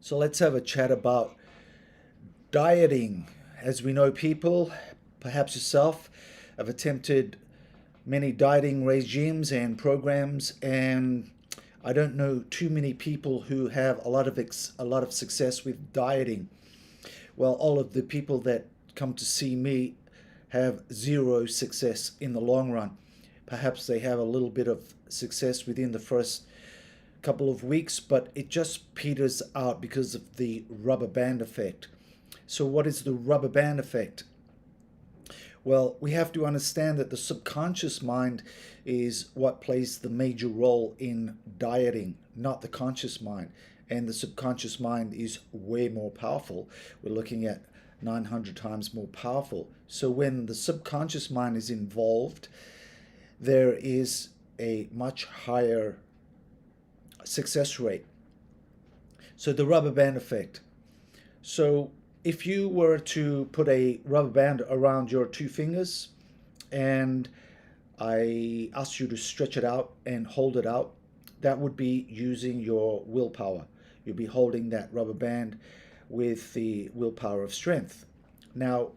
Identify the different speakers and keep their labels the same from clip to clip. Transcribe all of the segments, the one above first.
Speaker 1: So let's have a chat about dieting. As we know, people, perhaps yourself, have attempted many dieting regimes and programs, and I don't know too many people who have a lot of success with dieting. Well, all of the people that come to see me have zero success in the long run. Perhaps they have a little bit of success within the first couple of weeks, but it just peters out because of the rubber band effect. So, what is the rubber band effect? Well, we have to understand that the subconscious mind is what plays the major role in dieting, not the conscious mind. And the subconscious mind is way more powerful. We're looking at 900 times more powerful. So, when the subconscious mind is involved, there is a much higher success rate. So, the rubber band effect. So, if you were to put a rubber band around your two fingers and I asked you to stretch it out and hold it out, that would be using your willpower. You'll be holding that rubber band with the willpower of strength. Now,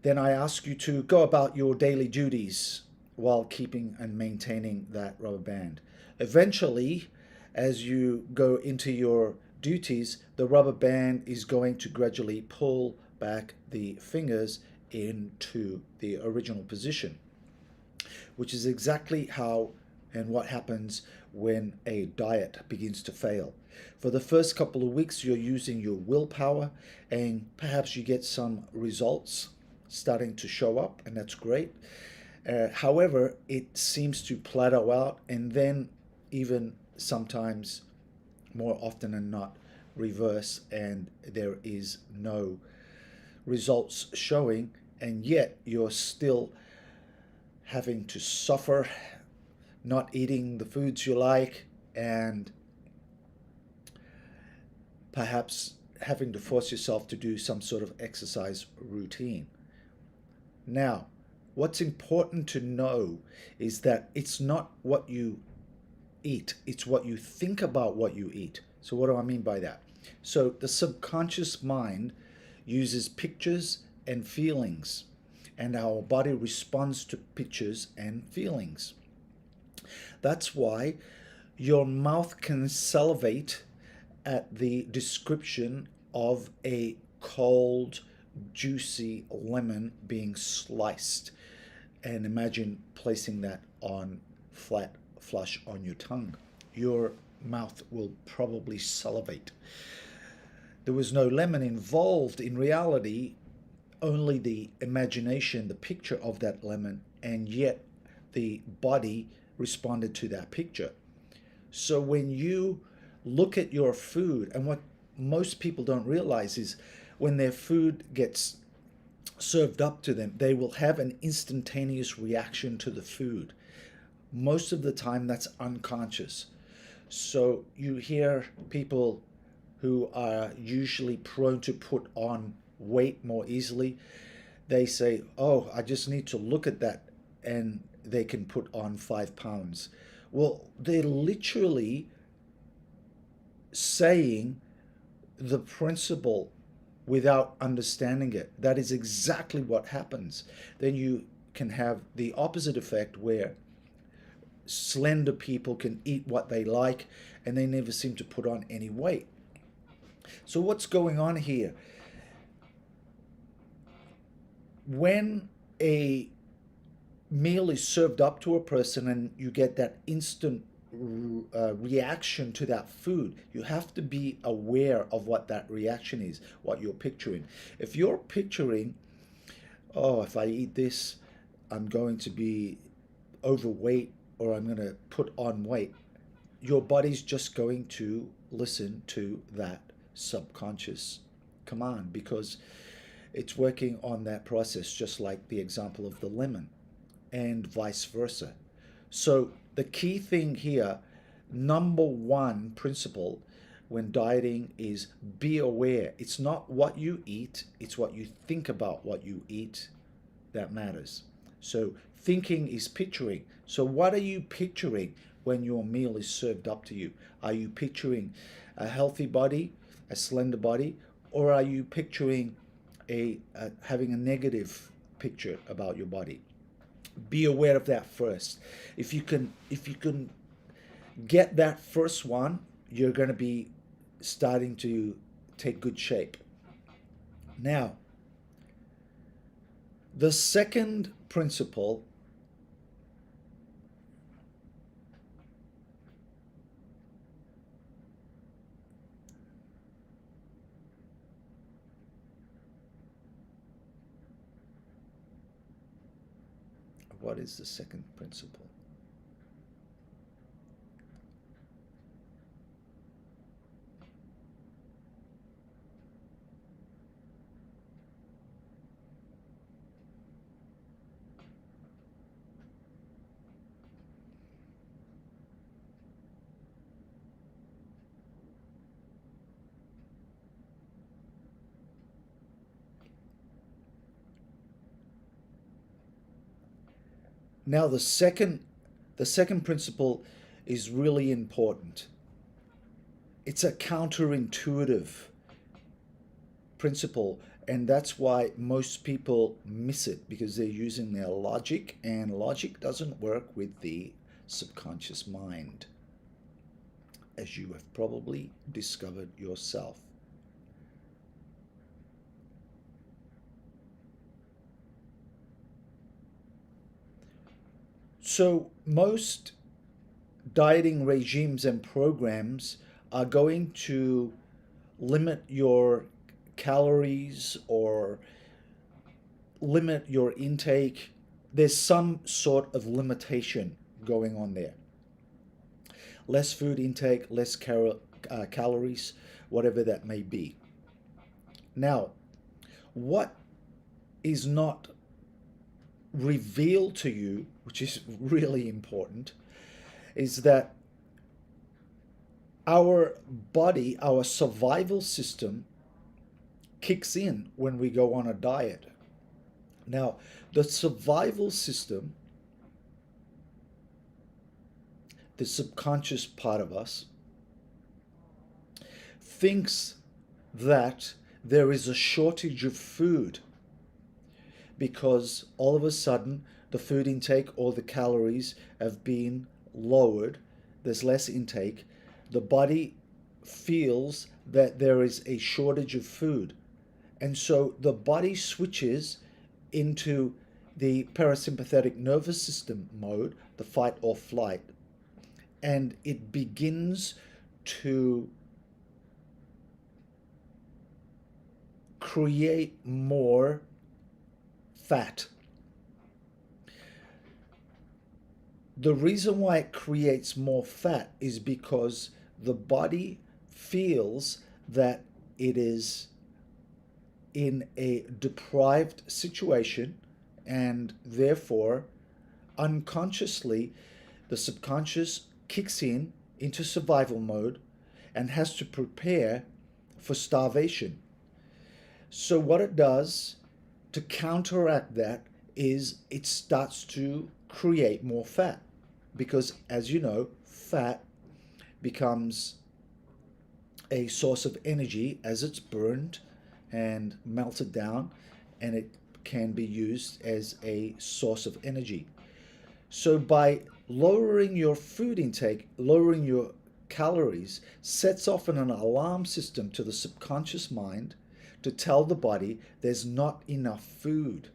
Speaker 1: then I ask you to go about your daily duties while keeping and maintaining that rubber band. Eventually, as you go into your duties, the rubber band is going to gradually pull back the fingers into the original position, which is exactly how and what happens when a diet begins to fail. For the first couple of weeks, you're using your willpower, and perhaps you get some results starting to show up, and that's great. However, it seems to plateau out and then even sometimes more often than not reverse, and there is no results showing, and yet you're still having to suffer not eating the foods you like and perhaps having to force yourself to do some sort of exercise routine. Now, what's important to know is that it's not what you eat, it's what you think about what you eat. So, what do I mean by that? So, the subconscious mind uses pictures and feelings, and our body responds to pictures and feelings. That's why your mouth can salivate at the description of a cold, juicy lemon being sliced. And imagine placing that on flat, flush on your tongue. Your mouth will probably salivate. There was no lemon involved in reality, only the imagination, the picture of that lemon, and yet the body responded to that picture. So when you look at your food, and what most people don't realize is when their food gets served up to them, they will have an instantaneous reaction to the food. Most of the time, that's unconscious. So you hear people who are usually prone to put on weight more easily. They say, "Oh, I just need to look at that," and they can put on 5 pounds. Well, they're literally saying the principle without understanding it. That is exactly what happens. Then you can have the opposite effect where slender people can eat what they like and they never seem to put on any weight. So, what's going on here? When a meal is served up to a person and you get that instant reaction to that food, you have to be aware of what that reaction is, what you're picturing. If you're picturing, "Oh, if I eat this, I'm going to be overweight or I'm going to put on weight," your body's just going to listen to that subconscious command because it's working on that process, just like the example of the lemon, and vice versa. So, the key thing here, number one principle when dieting, is be aware. It's not what you eat, it's what you think about what you eat that matters. So, thinking is picturing. So, what are you picturing when your meal is served up to you? Are you picturing a healthy body, a slender body, or are you picturing having a negative picture about your body? Be aware of that first. If you can get that first one, you're going to be starting to take good shape. Now, the second principle what is the second principle? Now, the second principle is really important. It's a counterintuitive principle, and that's why most people miss it, because they're using their logic, and logic doesn't work with the subconscious mind, as you have probably discovered yourself. So, most dieting regimes and programs are going to limit your calories or limit your intake. There's some sort of limitation going on there. Less food intake, less calories, whatever that may be. Now, what is not revealed to you, which is really important, is that our body, our survival system kicks in when we go on a diet. Now, the survival system, the subconscious part of us, thinks that there is a shortage of food because all of a sudden the food intake or the calories have been lowered, there's less intake, the body feels that there is a shortage of food. And so the body switches into the parasympathetic nervous system mode, the fight or flight, and it begins to create more fat. The reason why it creates more fat is because the body feels that it is in a deprived situation, and therefore unconsciously the subconscious kicks in into survival mode and has to prepare for starvation. So what it does to counteract that is it starts to create more fat, because as you know, fat becomes a source of energy as it's burned and melted down, and it can be used as a source of energy. So by lowering your food intake, lowering your calories, sets off an alarm system to the subconscious mind to tell the body there's not enough food.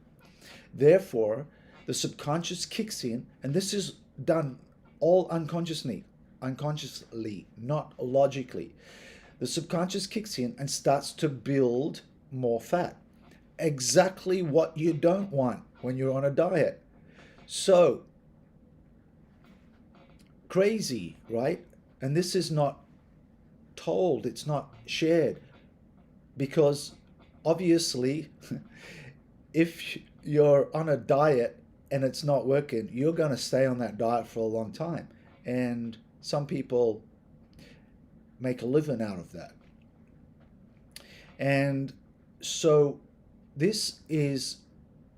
Speaker 1: Therefore, the subconscious kicks in, and this is done all unconsciously, not logically. The subconscious kicks in and starts to build more fat. Exactly what you don't want when you're on a diet. So, crazy, right? And this is not told, it's not shared, because obviously, if you're on a diet and it's not working, you're going to stay on that diet for a long time. And some people make a living out of that. And so this is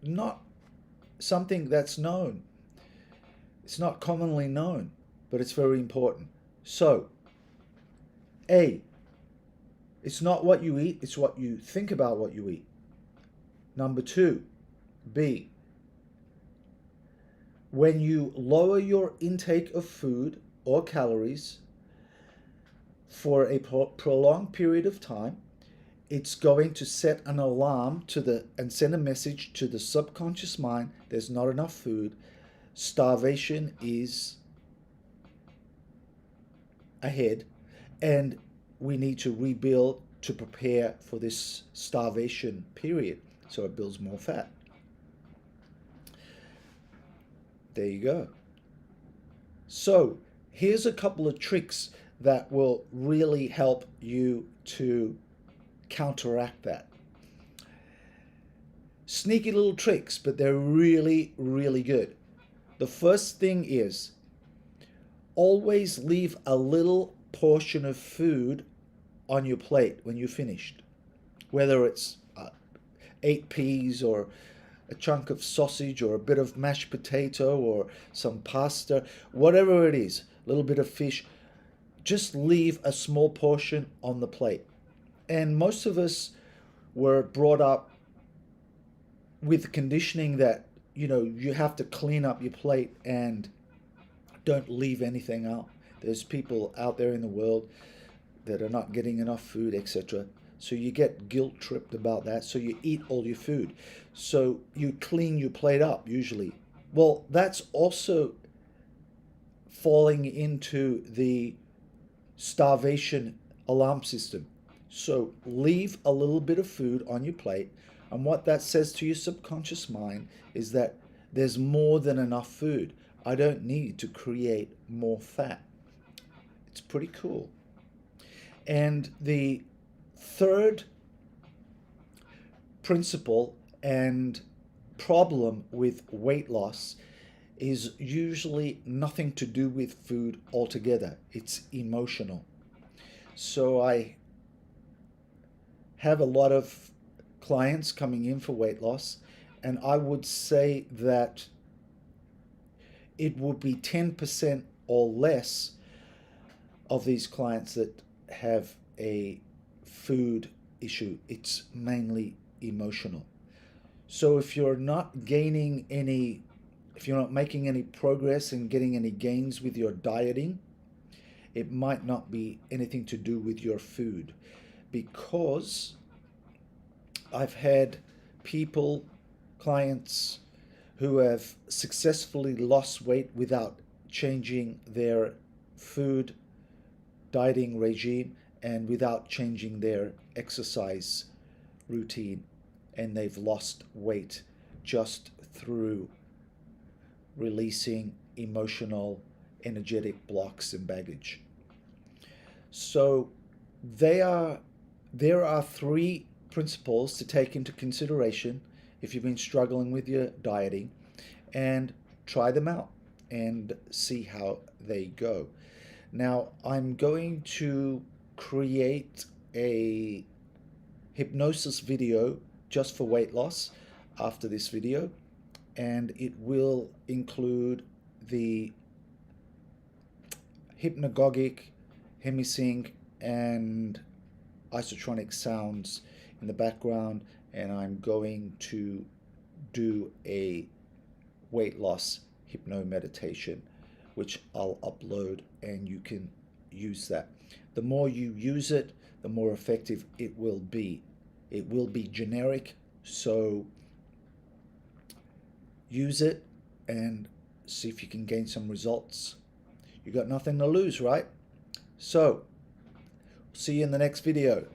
Speaker 1: not something that's known. It's not commonly known. but it's very important. So, A, it's not what you eat, it's what you think about what you eat. Number 2, B, when you lower your intake of food or calories for a prolonged period of time, it's going to set an alarm and send a message to the subconscious mind. There's not enough food. Starvation is ahead, and we need to rebuild to prepare for this starvation period, so it builds more fat. There you go. So here's a couple of tricks that will really help you to counteract that. Sneaky little tricks, but they're really, really good. The first thing is always leave a little portion of food on your plate when you're finished. Whether it's 8 peas or a chunk of sausage or a bit of mashed potato or some pasta, whatever it is, a little bit of fish, just leave a small portion on the plate. And most of us were brought up with conditioning that, you have to clean up your plate and don't leave anything out. There's people out there in the world that are not getting enough food, etc. So you get guilt tripped about that. So you eat all your food. So you clean your plate up usually. Well, that's also falling into the starvation alarm system. So leave a little bit of food on your plate. And what that says to your subconscious mind is that there's more than enough food. I don't need to create more fat. It's pretty cool. And the third principle and problem with weight loss is usually nothing to do with food altogether. It's emotional. So I have a lot of clients coming in for weight loss, and I would say that it would be 10% or less of these clients that have a food issue. It's mainly emotional. So if you're not making any progress and getting any gains with your dieting, it might not be anything to do with your food, because I've had clients who have successfully lost weight without changing their food dieting regime and without changing their exercise routine, and they've lost weight just through releasing emotional, energetic blocks and baggage. So there are 3 principles to take into consideration if you've been struggling with your dieting, and try them out and see how they go. Now, I'm going to create a hypnosis video just for weight loss after this video, and it will include the hypnagogic, hemisync, and isotronic sounds in the background, and I'm going to do a weight loss hypno meditation, which I'll upload, and you can use that. The more you use it, the more effective it will be. It will be generic, so use it and see if you can gain some results. You got nothing to lose, right? So, see you in the next video.